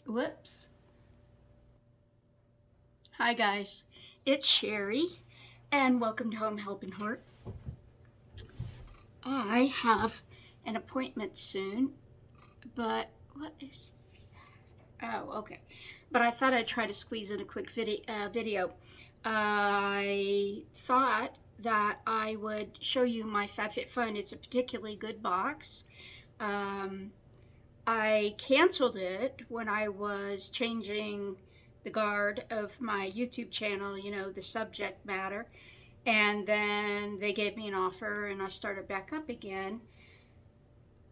Whoops. Hi guys, it's Sherry and welcome to Home Helping Heart. I have an appointment soon, but what is that? Oh, okay. But I thought I'd try to squeeze in a quick video. I thought that I would show you my FABFITFUN. It's a particularly good box. I canceled it when I was changing the guard of my YouTube channel, you know, the subject matter. And then they gave me an offer and I started back up again.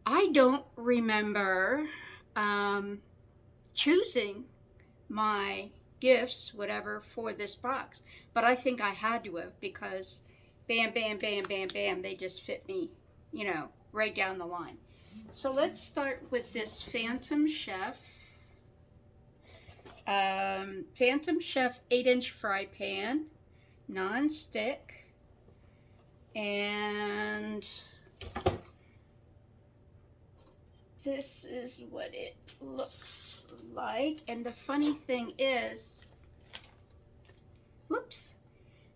I don't remember choosing my gifts, whatever, for this box. But I think I had to have because bam, bam, bam, bam, bam, they just fit me, you know, right down the line. So let's start with this Phantom Chef. Phantom Chef 8-inch fry pan, non-stick, and this is what it looks like. And the funny thing is, whoops,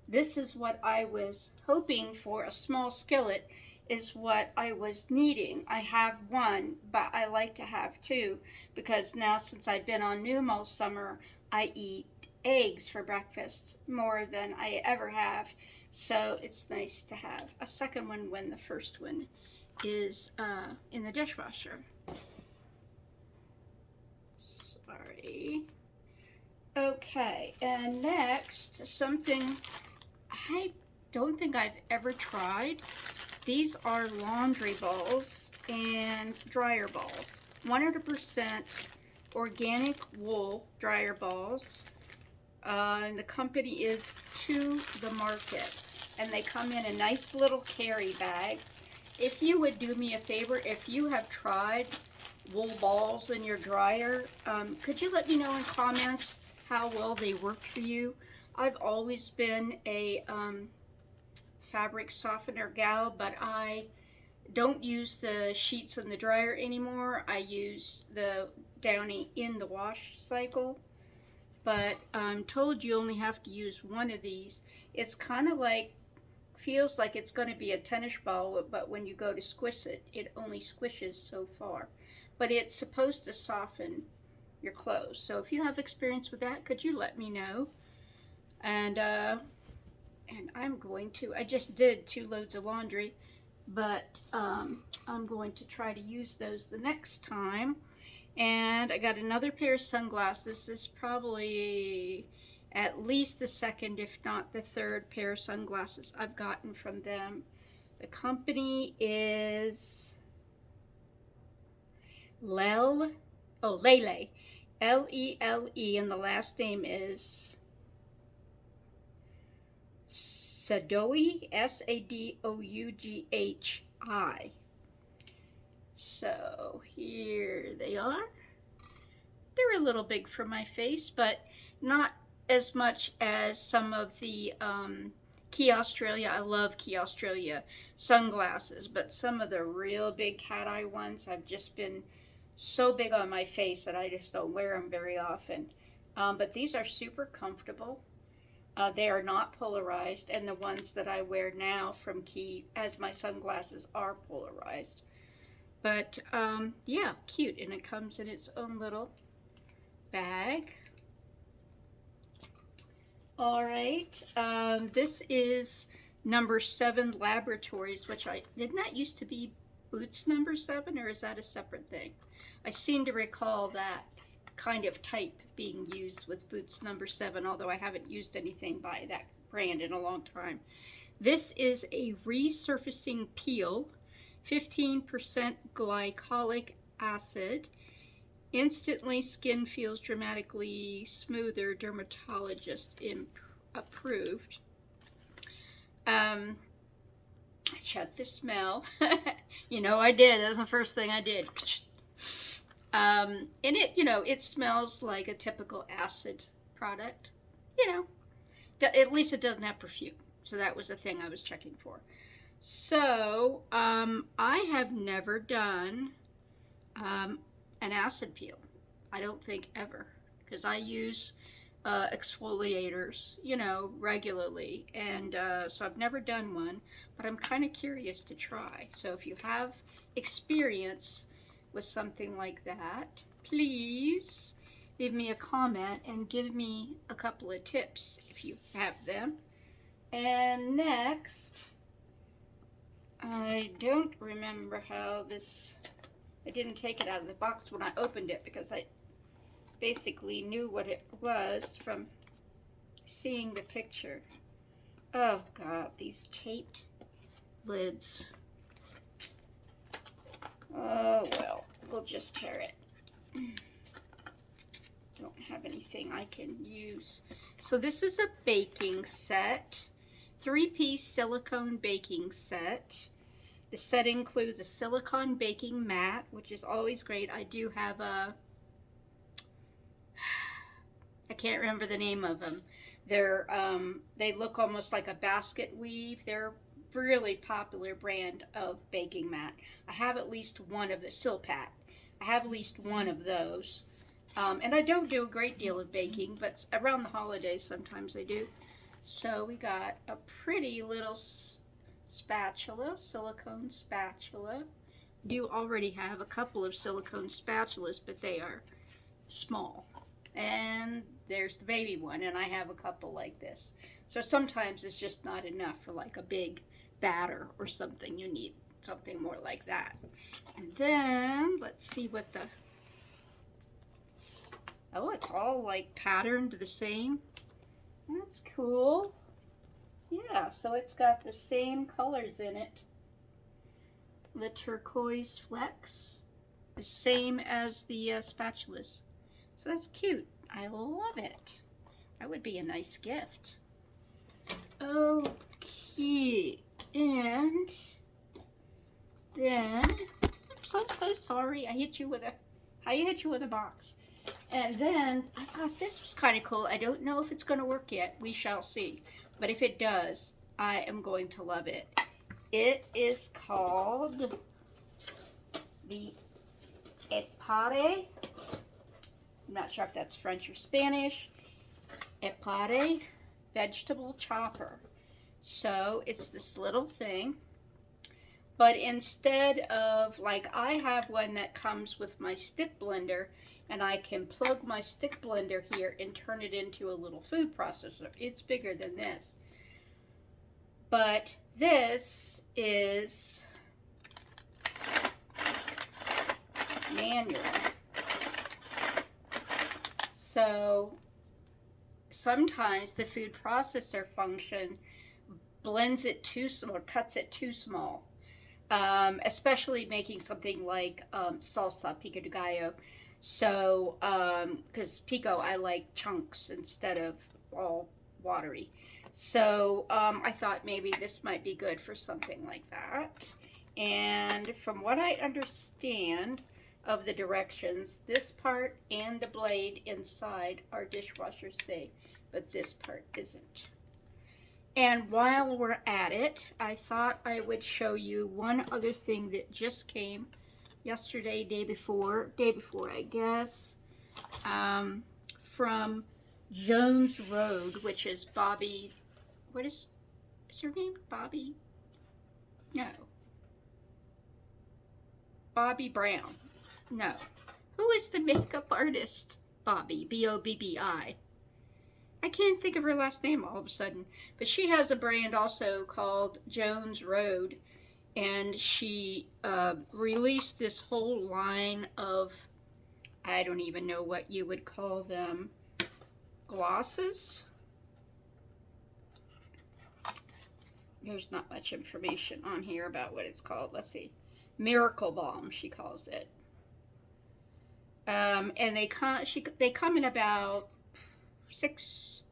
this is what I was hoping for. A small skillet is what I was needing. I have one, but I like to have two because now since I've been on Noom all summer, I eat eggs for breakfast more than I ever have. So it's nice to have a second one when the first one is in the dishwasher. Sorry. Okay, and next, something I don't think I've ever tried. These are laundry balls and dryer balls. 100% organic wool dryer balls. And the company is To The Market. And they come in a nice little carry bag. If you would do me a favor, if you have tried wool balls in your dryer, could you let me know in comments how well they worked for you? I've always been a fabric softener gal, but I don't use the sheets in the dryer anymore. I use the Downy in the wash cycle, but I'm told you only have to use one of these. It's kind of like, feels like it's going to be a tennis ball, but when you go to squish it, it only squishes so far. But it's supposed to soften your clothes. So if you have experience with that, could you let me know? And I'm going to, I just did 2 loads of laundry, but I'm going to try to use those the next time. And I got another pair of sunglasses. This is probably at least the second, if not the third pair of sunglasses I've gotten from them. The company is Lele, L-E-L-E, and the last name is Sadoughi, S-A-D-O-U-G-H-I. So here they are. They're a little big for my face, but not as much as some of the Key Australia. I love Key Australia sunglasses, but some of the real big cat eye ones have just been so big on my face that I just don't wear them very often. But these are super comfortable. They are not polarized, and the ones that I wear now from Key as my sunglasses are polarized. But yeah, cute, and it comes in its own little bag. All right, this is number 7 Laboratories, which didn't that used to be Boots number 7, or is that a separate thing? I seem to recall that kind of type being used with Boots number 7, although I haven't used anything by that brand in a long time. This is a Resurfacing Peel, 15% glycolic acid. Instantly skin feels dramatically smoother, dermatologist approved. I checked the smell. You know I did. That's the first thing I did. And it, you know, it smells like a typical acid product. You know, at least it doesn't have perfume. So that was the thing I was checking for. So I have never done an acid peel. I don't think ever, because I use exfoliators, you know, regularly, and so I've never done one, but I'm kind of curious to try. So if you have experience with something like that, please leave me a comment and give me a couple of tips if you have them. And next, I don't remember how this, I didn't take it out of the box when I opened it because I basically knew what it was from seeing the picture. Oh God, these taped lids. Oh well, we'll just tear it. Don't have anything I can use. So this is a baking set, 3-piece silicone baking set. The set includes a silicone baking mat, which is always great. I do have a, I can't remember the name of them. They're they look almost like a basket weave. They're a really popular brand of baking mat. I have at least one of the Silpat. I have at least one of those. And I don't do a great deal of baking, but around the holidays sometimes I do. So we got a pretty little spatula, silicone spatula. I do already have a couple of silicone spatulas, but they are small. And there's the baby one, and I have a couple like this. So sometimes it's just not enough for like a big batter or something. You need something more like that. And then let's see what the, oh, it's all like patterned the same. That's cool. Yeah, so it's got the same colors in it. The turquoise flecks, the same as the spatulas. So that's cute. I love it. That would be a nice gift. Okay, and then, oops, I'm so sorry. I hit you with a box. And then I thought this was kind of cool. I don't know if it's going to work yet. We shall see. But if it does, I am going to love it. It is called the Epare. I'm not sure if that's French or Spanish. Epare vegetable chopper. So it's this little thing. But instead of, like, I have one that comes with my stick blender, and I can plug my stick blender here and turn it into a little food processor. It's bigger than this. But this is manual. So sometimes the food processor function blends it too small or cuts it too small. Especially making something like salsa, pico de gallo. So, because pico, I like chunks instead of all watery. So, I thought maybe this might be good for something like that. And from what I understand of the directions, this part and the blade inside are dishwasher safe, but this part isn't. And while we're at it, I thought I would show you one other thing that just came yesterday, day before I guess, from Jones Road, which is Bobby, what is her name? Bobby? No. Bobbi Brown. No. Who is the makeup artist? Bobbi, B-O-B-B-I. I can't think of her last name all of a sudden, but she has a brand also called Jones Road, and she released this whole line of, I don't even know what you would call them, glosses? There's not much information on here about what it's called. Let's see. Miracle Balm, she calls it. And they come in about 6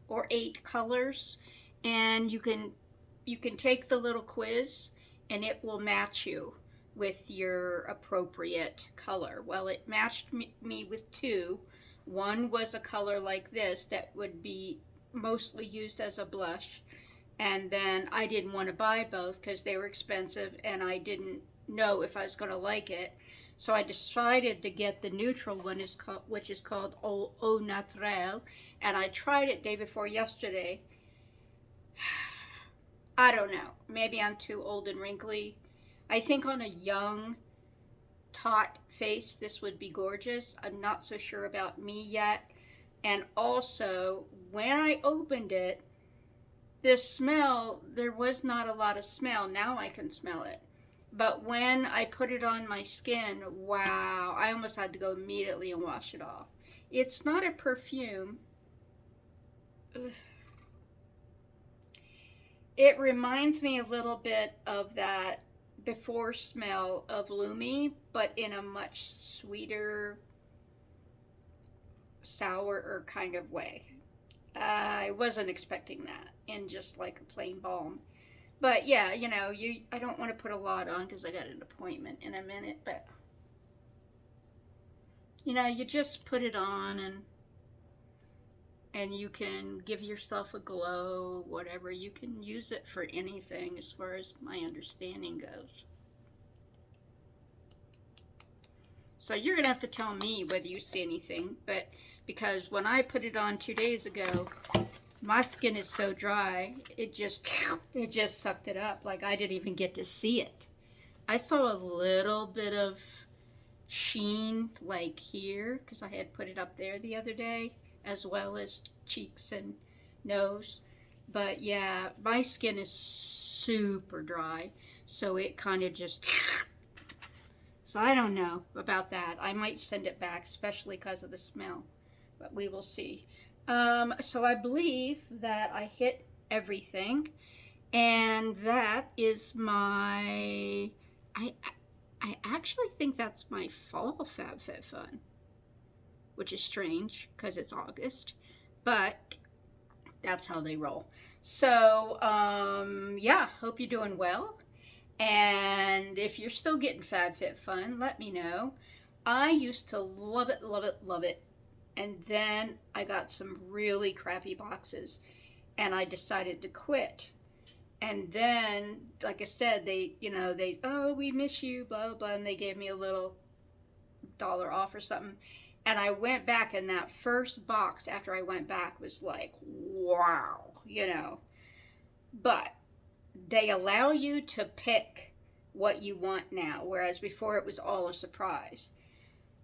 or 8 colors, and you can take the little quiz and it will match you with your appropriate color. Well, it matched me with 2. One was a color like this that would be mostly used as a blush, and then I didn't want to buy both because they were expensive and I didn't know if I was going to like it. So I decided to get the neutral one, which is called Au Naturel, and I tried it day before yesterday. I don't know. Maybe I'm too old and wrinkly. I think on a young, taut face, this would be gorgeous. I'm not so sure about me yet. And also, when I opened it, this smell, there was not a lot of smell. Now I can smell it. But when I put it on my skin, wow, I almost had to go immediately and wash it off. It's not a perfume. Ugh. It reminds me a little bit of that before smell of Lumi, but in a much sweeter, sourer kind of way. I wasn't expecting that in just like a plain balm. But yeah, you know, I don't want to put a lot on because I got an appointment in a minute, but you know, you just put it on and you can give yourself a glow, whatever. You can use it for anything as far as my understanding goes. So you're going to have to tell me whether you see anything, but because when I put it on 2 days ago, my skin is so dry, it just sucked it up. Like I didn't even get to see it. I saw a little bit of sheen like here because I had put it up there the other day, as well as cheeks and nose. But yeah, my skin is super dry, so it kind of just, so I don't know about that. I might send it back, especially because of the smell, but we will see. So I believe that I hit everything, and that is my, I actually think that's my fall FabFitFun, which is strange because it's August, but that's how they roll. So, yeah, hope you're doing well. And if you're still getting FabFitFun, let me know. I used to love it, love it, love it. And then I got some really crappy boxes and I decided to quit. And then, like I said, oh, we miss you, blah, blah, and they gave me a little $1 off or something. And I went back, and that first box after I went back was like, wow, you know. But they allow you to pick what you want now, whereas before it was all a surprise.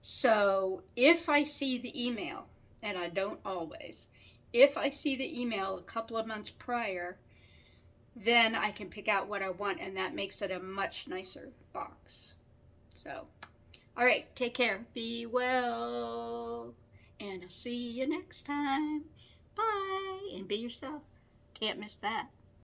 So if I see the email, and I don't always, if I see the email a couple of months prior, then I can pick out what I want, and that makes it a much nicer box. So, all right, take care. Be well, and I'll see you next time. Bye, and be yourself. Can't miss that.